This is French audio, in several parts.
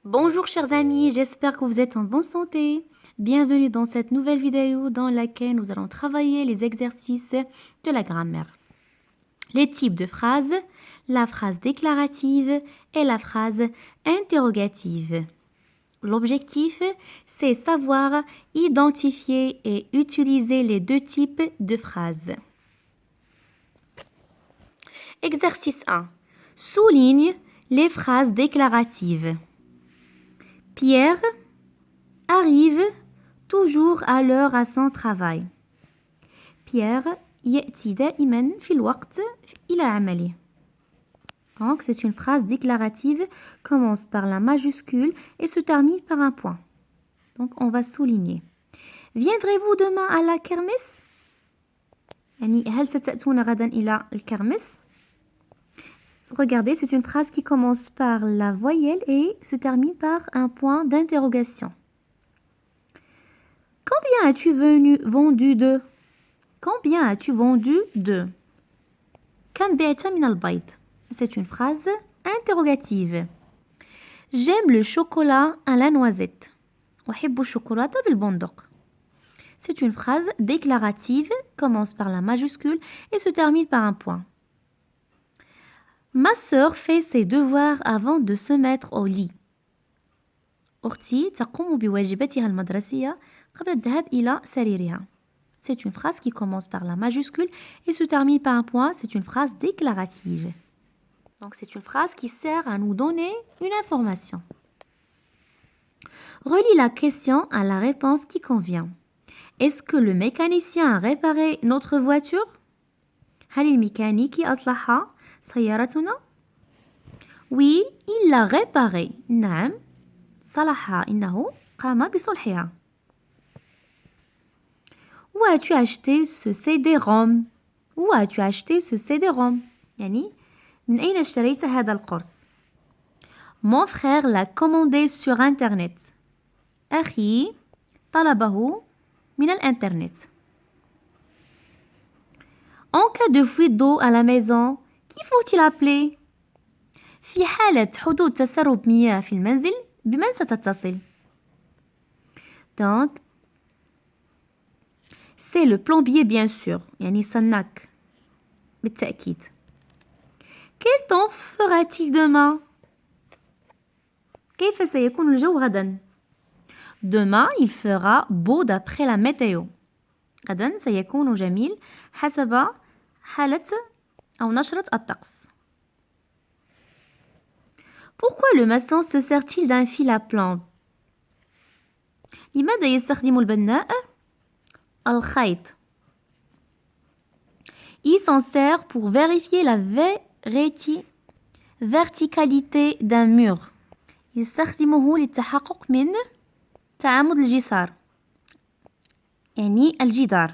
Bonjour chers amis, j'espère que vous êtes en bonne santé. Bienvenue dans cette nouvelle vidéo dans laquelle nous allons travailler les exercices de la grammaire. Les types de phrases, la phrase déclarative et la phrase interrogative. L'objectif, c'est savoir identifier et utiliser les deux types de phrases. Exercice 1. Souligne les phrases déclaratives. Pierre arrive toujours à l'heure à son travail. Pierre يأتي دائما في الوقت إلى عمله. Donc, c'est une phrase déclarative, commence par la majuscule et se termine par un point. Donc, on va souligner. Viendrez-vous demain à la kermesse? يعني هل ستأتون غدا إلى الكرمس? Regardez, c'est une phrase qui commence par la voyelle et se termine par un point d'interrogation. Combien as-tu vendu de? Combien as-tu vendu de? كم بعت من البيض? C'est une phrase interrogative. J'aime le chocolat à la noisette. أحب الشوكولاتة بالبندق. C'est une phrase déclarative, commence par la majuscule et se termine par un point. Ma sœur fait ses devoirs avant de se mettre au lit. أختي تقوم بواجباتها المدرسية قبل الذهاب إلى سريرها. C'est une phrase qui commence par la majuscule et se termine par un point. C'est une phrase déclarative. Donc c'est une phrase qui sert à nous donner une information. Relie la question à la réponse qui convient. Est-ce que le mécanicien a réparé notre voiture? هل الميكانيكي أصلح سيارتنا؟ Oui, il l'a réparé. نعم، صلحها. إنه قام بصلحها. Où as-tu acheté ce CD-ROM? Où as-tu acheté ce CD-ROM? يعني من أين اشتريت هذا القرص؟ Mon frère l'a commandé sur Internet. أخي طلبه من الإنترنت. En cas de fuite d'eau à la maison, qui faut-il appeler? في حالة حدوث تسرب مياه في المنزل بمن ستتصل؟ Donc, c'est le plombier bien sûr. يعني صنّاك بالتأكيد. Quel temps fera-t-il demain? كيف سيكون الجو غدا؟ Demain, il fera beau d'après la météo. غدا سيكون جميل حسب حالة أو نشرة الطقس. Pourquoi le maçon se sert-il d'un fil à plomb? لماذا يستخدم البناء الخيط؟ Il s'en sert pour vérifier la verticalité d'un mur. يستخدمه للتحقق من تعامد الجسار. يعني الجدار.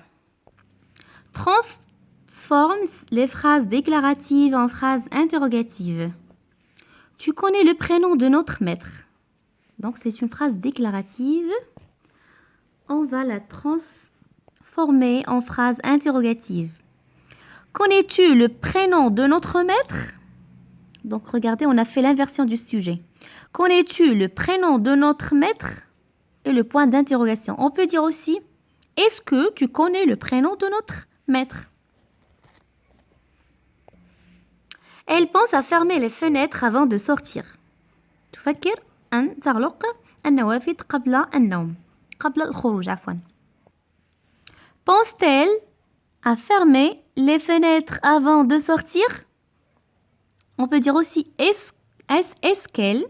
Transforme les phrases déclaratives en phrases interrogatives. Tu connais le prénom de notre maître. Donc c'est une phrase déclarative. On va la transformer en phrase interrogative. Connais-tu le prénom de notre maître? Donc regardez, on a fait l'inversion du sujet. Connais-tu le prénom de notre maître? Et le point d'interrogation. On peut dire aussi, est-ce que tu connais le prénom de notre maître? Elle pense à fermer les fenêtres avant de sortir. تفكر أن تغلق النوافذ قبل النوم. قبل الخروج عفوا. Pense-t-elle à fermer les fenêtres avant de sortir? On peut dire aussi est-ce qu'elle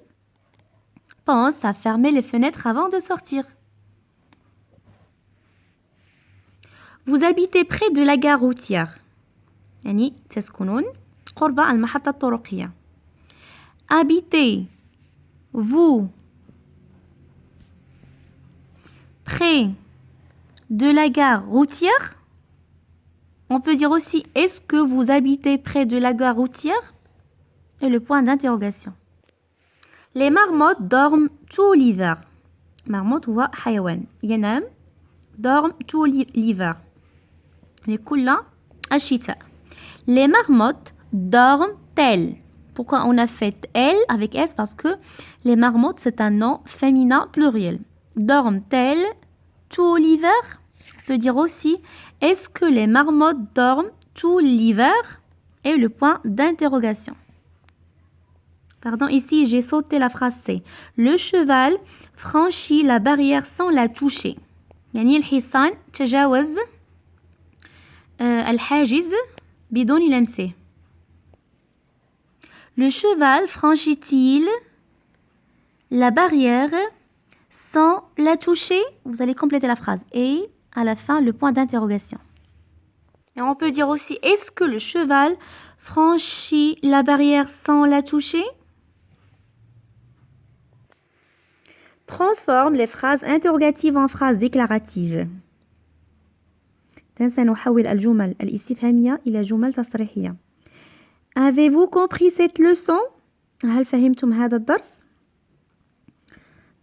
pense à fermer les fenêtres avant de sortir? Vous habitez près de la gare routière. يعني تسكنون قرب المحطة الطرقية. Habitez vous près de la gare routière? On peut dire aussi est-ce que vous habitez près de la gare routière? Et le point d'interrogation. Les marmottes dorment tout l'hiver. marmotte هو حيوان ينام. dorment tout l'hiver. كل الشتاء. Les marmottes dorment-elles? Pourquoi on a fait elles avec S? Parce que les marmottes, c'est un nom féminin pluriel. Dorment-elles tout l'hiver? On peut dire aussi, est-ce que les marmottes dorment tout l'hiver? Et le point d'interrogation. Pardon, ici j'ai sauté la phrase C. Le cheval franchit la barrière sans la toucher. يعني الحصان تجاوز الحاجز بدون لمسه. Le cheval franchit-il la barrière sans la toucher? Vous allez compléter la phrase. Et à la fin, le point d'interrogation. Et on peut dire aussi, est-ce que le cheval franchit la barrière sans la toucher? Transforme les phrases interrogatives en phrases déclaratives. سنحول الجمل الاستفهامية إلى جمل تصريحية. Avez-vous compris cette leçon? هل فهمتم هذا الدرس?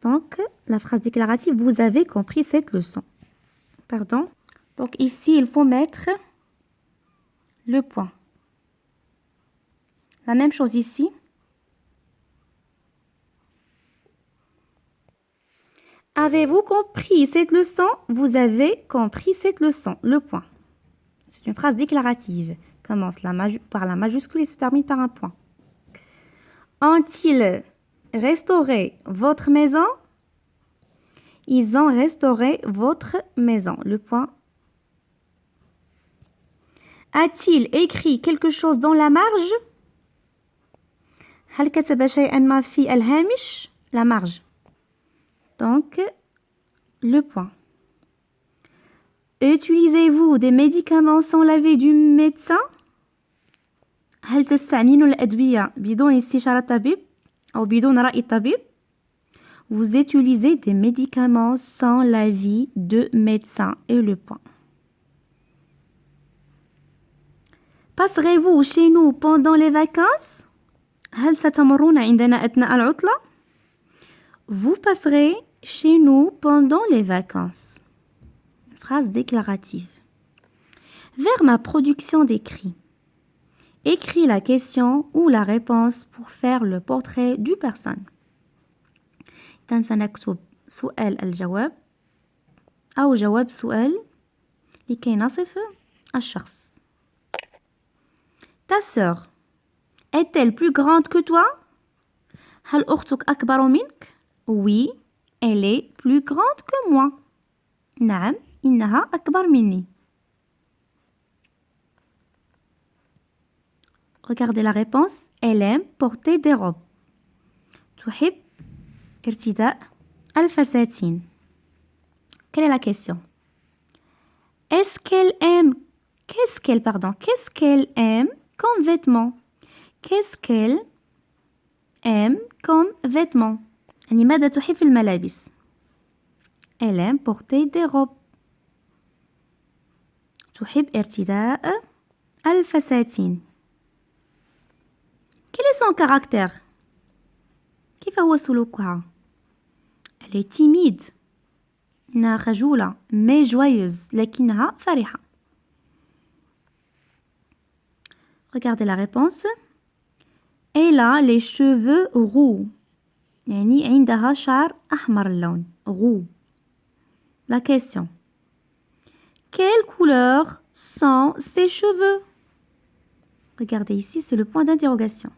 Donc, la phrase déclarative, vous avez compris cette leçon. Pardon. Donc ici, il faut mettre le point. La même chose ici. Avez-vous compris cette leçon? Vous avez compris cette leçon. Le point. C'est une phrase déclarative. Commence par la majuscule et se termine par un point. Ont-ils restauré votre maison? Ils ont restauré votre maison. Le point. A-t-il écrit quelque chose dans la marge? هل كتب شيئا ما في الهامش? La marge. Donc, le point. Utilisez-vous des médicaments sans l'avis du médecin? هل تستعملون الأدوية بدون استشارة الطبيب أو بدون رأي الطبيب؟ Vous utilisez des médicaments sans l'avis de médecin. Et le point. Passerez-vous chez nous pendant les vacances? هل ستمرون عندنا أثناء العطلة؟ Vous passerez chez nous pendant les vacances. Phrase déclarative. Vers ma production d'écrit. Écris la question ou la réponse pour faire le portrait du personne. سنكتب سؤال الجواب أو جواب سؤال لكي نصف الشخص. Ta sœur est-elle plus grande que toi? هل أختك أكبر منك؟ Oui, elle est plus grande que moi. نعم, إنها أكبر مني. Regardez la réponse. Elle aime porter des robes. تحب ارتداء الفساتين. Quelle est la question? Qu'est-ce qu'elle aime comme vêtement? Qu'est-ce qu'elle aime comme vêtement? يعني ماذا تحب في الملابس؟ Elle aime porter des robes. تحب ارتداء الفساتين. Quel est son caractère? كيف هو سلوكها؟ Elle est timide. إنها خجولة mais joyeuse لكنها فرحة. Regardez la réponse. Elle a les cheveux roux. يعني عندها شعر أحمر اللون. Roux. La question. Quelle couleur sont ses cheveux? Regardez ici, c'est le point d'interrogation.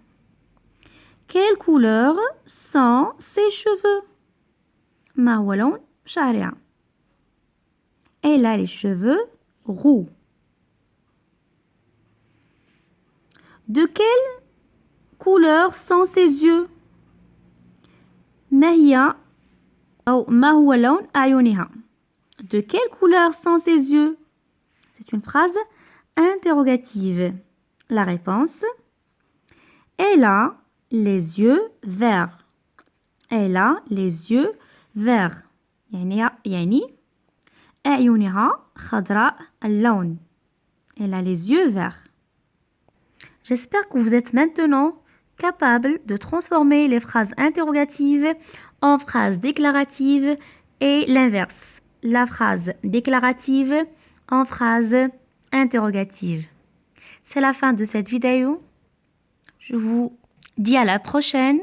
Quelle couleur sont ses cheveux? ما هو لون شعرها؟ Elle a les cheveux roux. De quelle couleur sont ses yeux? ما هي أو ما هو لون أعينها؟ De quelle couleur sont ses yeux? C'est une phrase interrogative. La réponse. Elle a les yeux verts. Elle a les yeux verts. يعني أعينها خضراء اللون. Elle a les yeux verts. J'espère que vous êtes maintenant capable de transformer les phrases interrogatives en phrases déclaratives et l'inverse. La phrase déclarative en phrase interrogative. C'est la fin de cette vidéo. Je vous Dis à la prochaine.